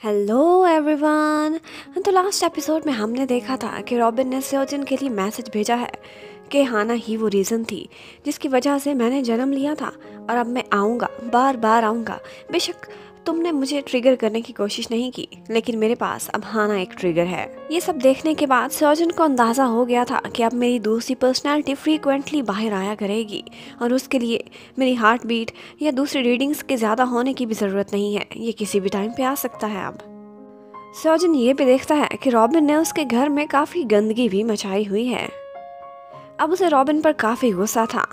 Hello everyone. तो last episode में हमने देखा था कि रॉबिन ने सेओजिन के लिए मैसेज भेजा है कि हाना ही वो रीज़न थी जिसकी वजह से मैंने जन्म लिया था और अब मैं आऊँगा, बार बार आऊँगा। बेशक तुमने मुझे ट्रिगर करने की कोशिश नहीं की, लेकिन मेरे पास अब हाना एक ट्रिगर है। ये सब देखने के बाद सेओजिन को अंदाज़ा हो गया था कि अब मेरी दूसरी पर्सनालिटी फ्रीक्वेंटली बाहर आया करेगी और उसके लिए मेरी हार्ट बीट या दूसरी रीडिंग्स के ज़्यादा होने की भी ज़रूरत नहीं है। ये किसी भी टाइम पे आ सकता है। अब सौजन ये भी देखता है कि रॉबिन ने उसके घर में काफ़ी गंदगी भी मचाई हुई है। अब उसे रॉबिन पर काफ़ी गुस्सा था।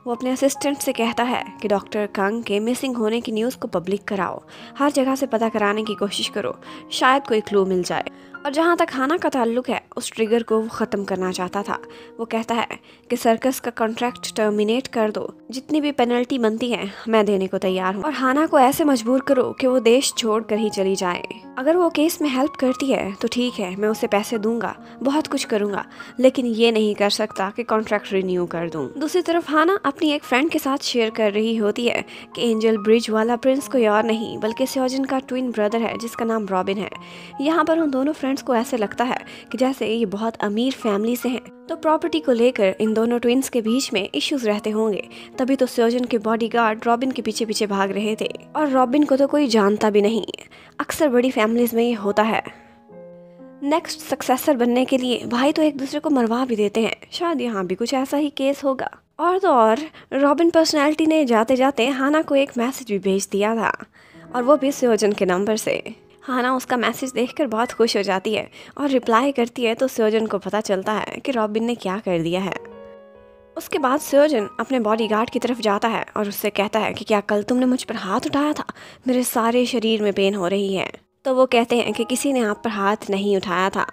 वो अपने असिस्टेंट से कहता है कि डॉक्टर कंग के मिसिंग होने की न्यूज़ को पब्लिक कराओ, हर जगह से पता कराने की कोशिश करो, शायद कोई क्लू मिल जाए। और जहाँ तक हाना का ताल्लुक है, उस ट्रिगर को वो ख़त्म करना चाहता था। वो कहता है कि सर्कस का कॉन्ट्रैक्ट टर्मिनेट कर दो, जितनी भी पेनल्टी बनती है मैं देने को तैयार हूँ, और हाना को ऐसे मजबूर करो कि वो देश छोड़ कर ही चली जाए। अगर वो केस में हेल्प करती है तो ठीक है, मैं उसे पैसे दूंगा, बहुत कुछ करूंगा, लेकिन ये नहीं कर सकता कि कॉन्ट्रैक्ट रिन्यू कर दूं। दूसरी तरफ हाना अपनी एक फ्रेंड के साथ शेयर कर रही होती है कि एंजल ब्रिज वाला प्रिंस कोई और नहीं बल्कि सेओजिन का ट्विन ब्रदर है जिसका नाम रॉबिन है। यहाँ पर उन दोनों फ्रेंड्स को ऐसे लगता है कि जैसे ये बहुत अमीर फैमिली से हैं, तो प्रॉपर्टी को लेकर इन दोनों ट्विंस के बीच में इश्यूज रहते होंगे। तभी तो सेओजिन के बॉडीगार्ड रॉबिन के पीछे पीछे भाग रहे थे, और रॉबिन को तो कोई जानता भी नहीं। अक्सर बड़ी फैमिलीज में ये होता है। नेक्स्ट सक्सेसर बनने के लिए भाई तो एक दूसरे को मरवा भी देते हैं। शायद यहाँ भी कुछ ऐसा ही केस होगा। और तो और रॉबिन पर्सनैलिटी ने जाते जाते हाना को एक मैसेज भी भेज दिया था, और वो भी सेओजन के नंबर से। हाना उसका मैसेज देखकर बहुत खुश हो जाती है और रिप्लाई करती है, तो सेओजन को पता चलता है कि रॉबिन ने क्या कर दिया है। उसके बाद सेओजन अपने बॉडीगार्ड की तरफ जाता है और उससे कहता है कि क्या कल तुमने मुझ पर हाथ उठाया था? मेरे सारे शरीर में पेन हो रही है। तो वो कहते हैं कि किसी ने आप पर हाथ नहीं उठाया था।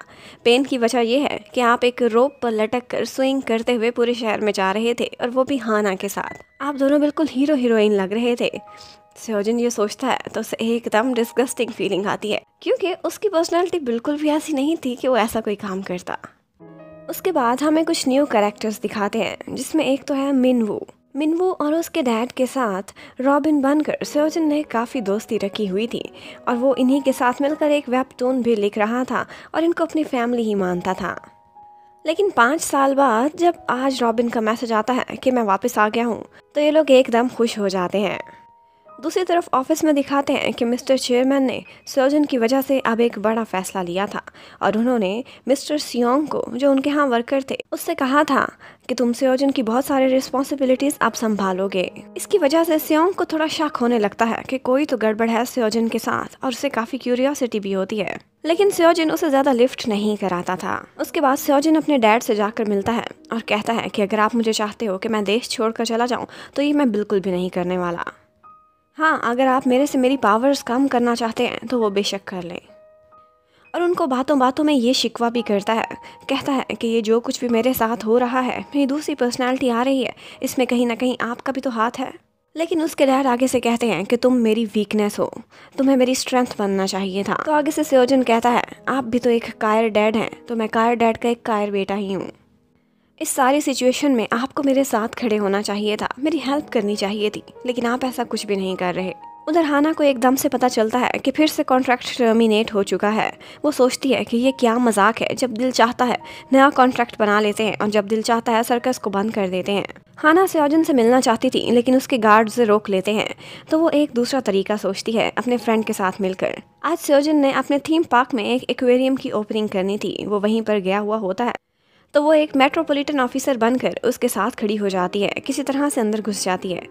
पेन की वजह यह है कि आप एक रोप पर लटक कर स्विंग करते हुए पूरे शहर में जा रहे थे, और वो भी हाना के साथ। आप दोनों बिल्कुल हीरो हीरोइन लग रहे थे। सेओजन ये सोचता है तो उसे एकदम डिस्गस्टिंग फीलिंग आती है, क्योंकि उसकी पर्सनैलिटी बिल्कुल भी ऐसी नहीं थी कि वो ऐसा कोई काम करता। उसके बाद हमें कुछ न्यू कैरेक्टर्स दिखाते हैं, जिसमें एक तो है मिनवू। मिनवू और उसके डैड के साथ रॉबिन बनकर सेओजन ने काफ़ी दोस्ती रखी हुई थी, और वो इन्हीं के साथ मिलकर एक वेबटून भी लिख रहा था और इनको अपनी फैमिली ही मानता था। लेकिन 5 साल बाद जब आज रॉबिन का मैसेज आता है कि मैं वापस आ गया हूँ, तो ये लोग एकदम खुश हो जाते हैं। दूसरी तरफ ऑफिस में दिखाते हैं कि मिस्टर चेयरमैन ने सेओजन की वजह से अब एक बड़ा फैसला लिया था, और उन्होंने मिस्टर सियोंग को, जो उनके यहाँ वर्कर थे, उससे कहा था कि तुम सेओजन की बहुत सारी रिस्पॉन्सिबिलिटीज आप संभालोगे। इसकी वजह से सियोंग को थोड़ा शक होने लगता है कि कोई तो गड़बड़ है सेओजन के साथ, और उसे काफ़ी क्यूरियोसिटी भी होती है। लेकिन सेओजन उसे ज़्यादा लिफ्ट नहीं कराता था। उसके बाद सेओजन अपने डैड से जाकर मिलता है और कहता है कि अगर आप मुझे चाहते हो कि मैं देश छोड़कर चला जाऊँ, तो ये मैं बिल्कुल भी नहीं करने वाला। हाँ, अगर आप मेरे से मेरी पावर्स कम करना चाहते हैं तो वो बेशक कर लें। और उनको बातों बातों में ये शिकवा भी करता है, कहता है कि ये जो कुछ भी मेरे साथ हो रहा है, मेरी दूसरी पर्सनालिटी आ रही है, इसमें कहीं ना कहीं आपका भी तो हाथ है। लेकिन उसके डैड आगे से कहते हैं कि तुम मेरी वीकनेस हो, तुम्हें मेरी स्ट्रेंथ बनना चाहिए था। तो आगे से सेओजन कहता है, आप भी तो एक कायर डैड हैं, तो मैं कायर डैड का एक कायर बेटा ही हूँ। इस सारी सिचुएशन में आपको मेरे साथ खड़े होना चाहिए था, मेरी हेल्प करनी चाहिए थी, लेकिन आप ऐसा कुछ भी नहीं कर रहे। उधर हाना को एकदम से पता चलता है कि फिर से कॉन्ट्रैक्ट टर्मिनेट हो चुका है। वो सोचती है कि ये क्या मजाक है, जब दिल चाहता है नया कॉन्ट्रैक्ट बना लेते हैं, और जब दिल चाहता है सर्कस को बंद कर देते हैं। हाना सेओजन से मिलना चाहती थी, लेकिन उसके गार्ड्स रोक लेते हैं, तो वो एक दूसरा तरीका सोचती है अपने फ्रेंड के साथ मिलकर। आज सेओजन ने अपने थीम पार्क में एक एक्वेरियम की ओपनिंग करनी थी, वो वहीं पर गया हुआ होता है, तो वो एक मेट्रोपॉलिटन ऑफिसर बनकर उसके साथ खड़ी हो जाती है, किसी तरह से अंदर घुस जाती है,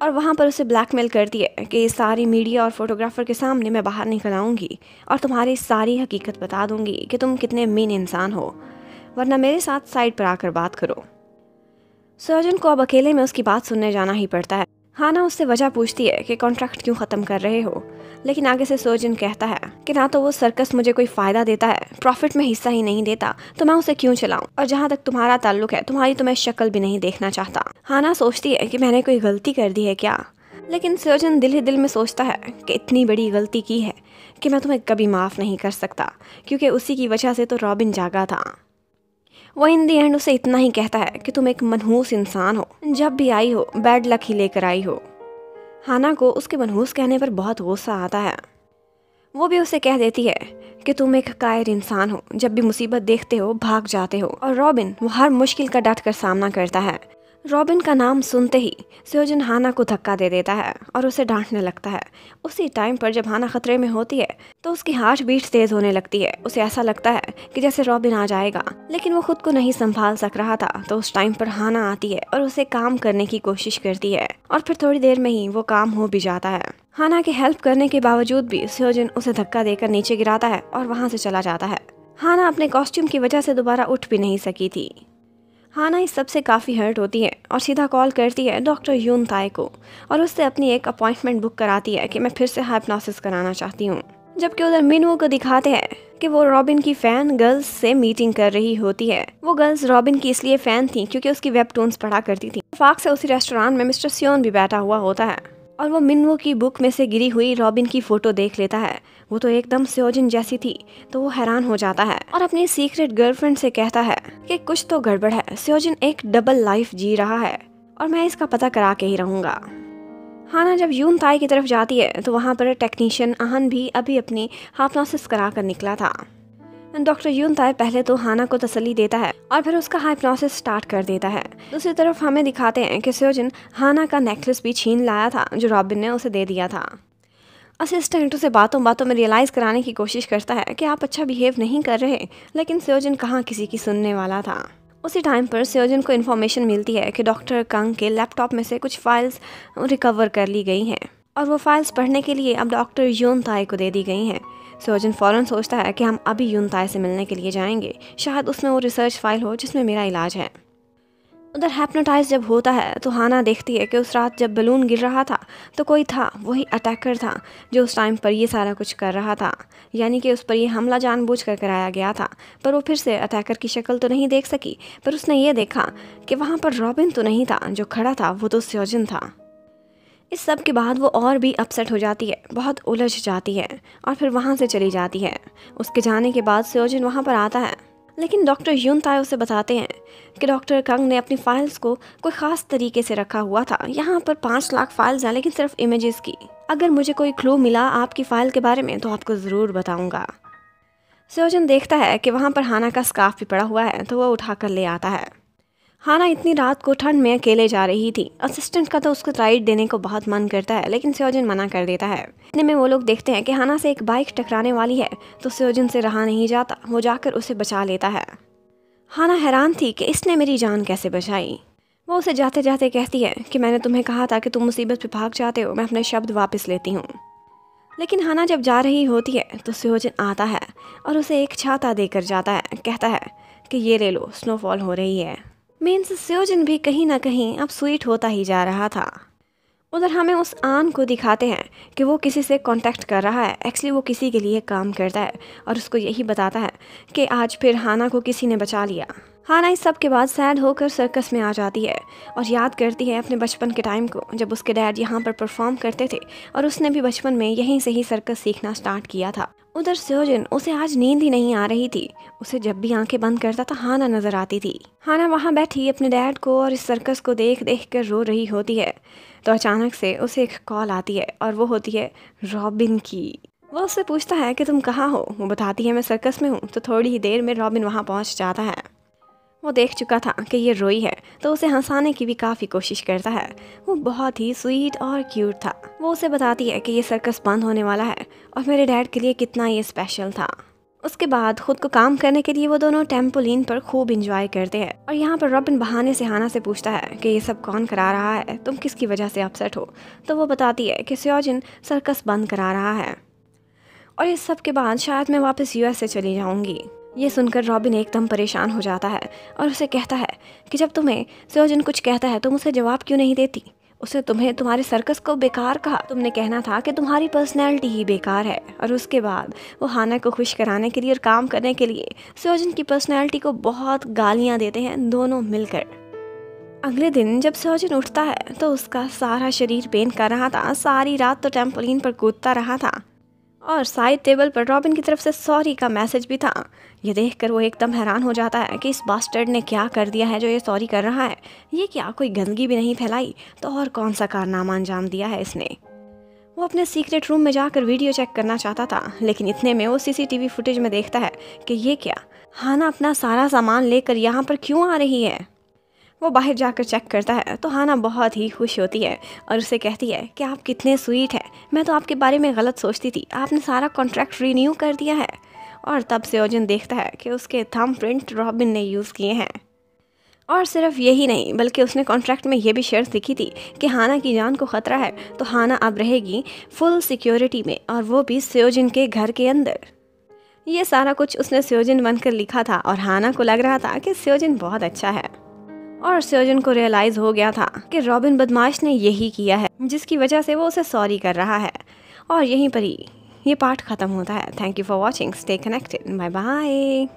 और वहाँ पर उसे ब्लैकमेल करती है कि सारी मीडिया और फोटोग्राफर के सामने मैं बाहर निकल आऊँगी और तुम्हारी सारी हकीकत बता दूंगी कि तुम कितने मीन इंसान हो, वरना मेरे साथ साइड पर आकर बात करो। सर्जन को अब अकेले में उसकी बात सुनने जाना ही पड़ता है। हाना उससे वजह पूछती है कि कॉन्ट्रैक्ट क्यों ख़त्म कर रहे हो, लेकिन आगे से सर्जन कहता है कि ना तो वो सर्कस मुझे कोई फ़ायदा देता है, प्रॉफिट में हिस्सा ही नहीं देता, तो मैं उसे क्यों चलाऊं, और जहाँ तक तुम्हारा ताल्लुक है, तुम्हारी तो मैं शक्ल भी नहीं देखना चाहता। हाना सोचती है कि मैंने कोई गलती कर दी है क्या, लेकिन सर्जन दिल ही दिल में सोचता है कि इतनी बड़ी गलती की है कि मैं तुम्हें कभी माफ़ नहीं कर सकता, क्योंकि उसी की वजह से तो रॉबिन जागा था। वो इन दी एंड उसे इतना ही कहता है कि तुम एक मनहूस इंसान हो, जब भी आई हो बैड लक ही लेकर आई हो। हाना को उसके मनहूस कहने पर बहुत गुस्सा आता है। वो भी उसे कह देती है कि तुम एक कायर इंसान हो, जब भी मुसीबत देखते हो भाग जाते हो। और रॉबिन वो हर मुश्किल का डट कर सामना करता है। रॉबिन का नाम सुनते ही सेओजिन हाना को धक्का दे देता है और उसे डांटने लगता है। उसी टाइम पर जब हाना खतरे में होती है तो उसकी हार्ट बीट तेज होने लगती है। उसे ऐसा लगता है कि जैसे रॉबिन आ जाएगा, लेकिन वो खुद को नहीं संभाल सक रहा था। तो उस टाइम पर हाना आती है और उसे काम करने की कोशिश करती है और फिर थोड़ी देर में ही वो काम हो भी जाता है। हाना की हेल्प करने के बावजूद भी सेओजिन उसे धक्का देकर नीचे गिराता है और वहाँ से चला जाता है। हाना अपने कॉस्ट्यूम की वजह से दोबारा उठ भी नहीं सकी थी। हाना इस सबसे काफ़ी हर्ट होती है और सीधा कॉल करती है डॉक्टर यून ताई को और उससे अपनी एक अपॉइंटमेंट बुक कराती है कि मैं फिर से हाइप्नोसिस कराना चाहती हूँ। जबकि उधर मिनवो को दिखाते हैं कि वो रॉबिन की फ़ैन गर्ल्स से मीटिंग कर रही होती है। वो गर्ल्स रॉबिन की इसलिए फ़ैन थी क्योंकि उसकी वेबटून्स पढ़ा करती थी। फाक से उसी रेस्टोरेंट में मिस्टर सियोन भी बैठा हुआ होता है और वो मिनवो की बुक में से गिरी हुई रॉबिन की फ़ोटो देख लेता है। वो तो एकदम सेओजिन जैसी थी, तो वो हैरान हो जाता है और अपनी सीक्रेट गर्लफ्रेंड से कहता है कि कुछ तो गड़बड़ है, सेओजिन एक डबल लाइफ जी रहा है और मैं इसका पता करा के ही रहूँगा। हाना जब यून ताई की तरफ जाती है तो वहाँ पर टेक्नीशियन अहन भी अभी अपनी हाइप्नोसिस करा कर निकला था। डॉक्टर यून ताई पहले तो हाना को तसल्ली देता है और फिर उसका हाइप्नोसिस स्टार्ट कर देता है। दूसरी तरफ हमें दिखाते हैं कि सेओजिन हाना का नेकलेस भी छीन लाया था जो रॉबिन ने उसे दे दिया था। असिस्टेंट उसे बातों बातों में रियलाइज़ कराने की कोशिश करता है कि आप अच्छा बिहेव नहीं कर रहे, लेकिन सेओजिन कहाँ किसी की सुनने वाला था। उसी टाइम पर सेओजिन को इन्फॉर्मेशन मिलती है कि डॉक्टर कंग के लैपटॉप में से कुछ फाइल्स रिकवर कर ली गई हैं और वो फाइल्स पढ़ने के लिए अब डॉक्टर यून ताई को दे दी गई हैं। सेओजिन फ़ौरन सोचता है कि हम अभी यून ताई से मिलने के लिए जाएंगे, शायद उसमें वो रिसर्च फाइल हो जिसमें मेरा इलाज है। उधर हैप्नोटाइज जब होता है तो हाना देखती है कि उस रात जब बलून गिर रहा था तो कोई था, वही अटैकर था जो उस टाइम पर ये सारा कुछ कर रहा था। यानी कि उस पर ये हमला जानबूझकर कराया गया था। पर वो फिर से अटैकर की शक्ल तो नहीं देख सकी, पर उसने ये देखा कि वहाँ पर रॉबिन तो नहीं था, जो खड़ा था वो तो सेओजिन था। इस सब के बाद वो और भी अपसेट हो जाती है, बहुत उलझ जाती है और फिर वहाँ से चली जाती है। उसके जाने के बाद सेओजिन वहाँ पर आता है, लेकिन डॉक्टर यून ताई उसे बताते हैं कि डॉक्टर कंग ने अपनी फाइल्स को कोई ख़ास तरीके से रखा हुआ था। यहाँ पर 5 लाख फाइल्स हैं, लेकिन सिर्फ इमेजेस की। अगर मुझे कोई क्लू मिला आपकी फ़ाइल के बारे में तो आपको ज़रूर बताऊँगा। सेओजिन देखता है कि वहाँ पर हाना का स्कार्फ भी पड़ा हुआ है, तो वह उठा कर ले आता है। हाना इतनी रात को ठंड में अकेले जा रही थी। असिस्टेंट का तो उसको राइड देने को बहुत मन करता है, लेकिन सेओजिन मना कर देता है। इतने में वो लोग देखते हैं कि हाना से एक बाइक टकराने वाली है, तो सेओजिन से रहा नहीं जाता, वो जाकर उसे बचा लेता है। हाना हैरान थी कि इसने मेरी जान कैसे बचाई। वो उसे जाते जाते कहती है कि मैंने तुम्हें कहा था कि तुम मुसीबत में भाग जाते हो, मैं अपने शब्द वापस लेती हूँ। लेकिन हाना जब जा रही होती है तो सेओजिन आता है और उसे एक छाता देकर जाता है। कहता है कि ये ले लो, स्नोफॉल हो रही है। मीन्स सेओजिन भी कहीं ना कहीं अब स्वीट होता ही जा रहा था। उधर हमें उस आन को दिखाते हैं कि वो किसी से कांटेक्ट कर रहा है। एक्चुअली वो किसी के लिए काम करता है और उसको यही बताता है कि आज फिर हाना को किसी ने बचा लिया। हाना इस सब के बाद सैड होकर सर्कस में आ जाती है और याद करती है अपने बचपन के टाइम को, जब उसके डैड यहाँ पर परफॉर्म करते थे और उसने भी बचपन में यहीं से ही सर्कस सीखना स्टार्ट किया था। उधर सेओजिन, उसे आज नींद ही नहीं आ रही थी। उसे जब भी आंखें बंद करता था हाना नजर आती थी। हाना वहाँ बैठी अपने डैड को और इस सर्कस को देख देख कर रो रही होती है, तो अचानक से उसे एक कॉल आती है और वो होती है रॉबिन की। वो उससे पूछता है कि तुम कहाँ हो। वो बताती है मैं सर्कस में हूँ। तो थोड़ी ही देर में रॉबिन वहाँ पहुँच जाता है। वो देख चुका था कि ये रोई है, तो उसे हंसाने की भी काफ़ी कोशिश करता है। वो बहुत ही स्वीट और क्यूट था। वो उसे बताती है कि ये सर्कस बंद होने वाला है और मेरे डैड के लिए कितना ये स्पेशल था। उसके बाद खुद को काम करने के लिए वो दोनों टेम्पोलिन पर खूब इंजॉय करते हैं और यहाँ पर रॉबिन बहाने से हाना से पूछता है कि ये सब कौन करा रहा है, तुम किसकी वजह से अपसेट हो। तो वो बताती है कि सेओजिन सर्कस बंद करा रहा है और इस सब के बाद शायद मैं वापस यूएस से चली जाऊँगी। ये सुनकर रॉबिन एकदम परेशान हो जाता है और उसे कहता है कि जब तुम्हें सेओजिन कुछ कहता है तुम उसे जवाब क्यों नहीं देती। उसे तुम्हें तुम्हारे सर्कस को बेकार कहा, तुमने कहना था कि तुम्हारी पर्सनैलिटी ही बेकार है। और उसके बाद वो हाना को खुश कराने के लिए और काम करने के लिए सेओजिन की पर्सनैलिटी को बहुत गालियाँ देते हैं दोनों मिलकर। अगले दिन जब सेओजिन उठता है तो उसका सारा शरीर पेन कर रहा था। सारी रात तो टेम्पोलिन पर कूदता रहा था और साइड टेबल पर रॉबिन की तरफ से सॉरी का मैसेज भी था। ये देखकर वो एकदम हैरान हो जाता है कि इस बास्टर्ड ने क्या कर दिया है जो ये सॉरी कर रहा है। ये क्या कोई गंदगी भी नहीं फैलाई तो और कौन सा कारनामा अंजाम दिया है इसने। वो अपने सीक्रेट रूम में जाकर वीडियो चेक करना चाहता था, लेकिन इतने में वो सीसीटीवी फुटेज में देखता है कि ये क्या, हाना अपना सारा सामान लेकर यहाँ पर क्यों आ रही है। वो बाहर जाकर चेक करता है तो हाना बहुत ही खुश होती है और उसे कहती है कि आप कितने स्वीट हैं, मैं तो आपके बारे में गलत सोचती थी, आपने सारा कॉन्ट्रैक्ट रीन्यू कर दिया है। और तब सेओजिन देखता है कि उसके थंब प्रिंट रॉबिन ने यूज़ किए हैं। और सिर्फ यही नहीं, बल्कि उसने कॉन्ट्रैक्ट में ये भी शर्त लिखी थी कि हाना की जान को ख़तरा है तो हाना अब रहेगी फुल सिक्योरिटी में, और वो भी सेओजिन के घर के अंदर। ये सारा कुछ उसने सेओजिन बनकर लिखा था और हाना को लग रहा था कि सेओजिन बहुत अच्छा है। और सेओजिन को रियलाइज़ हो गया था कि रॉबिन बदमाश ने यही किया है, जिसकी वजह से वो उसे सॉरी कर रहा है। और यहीं पर ही ये पार्ट ख़त्म होता है। Thank you for watching, stay connected, bye bye.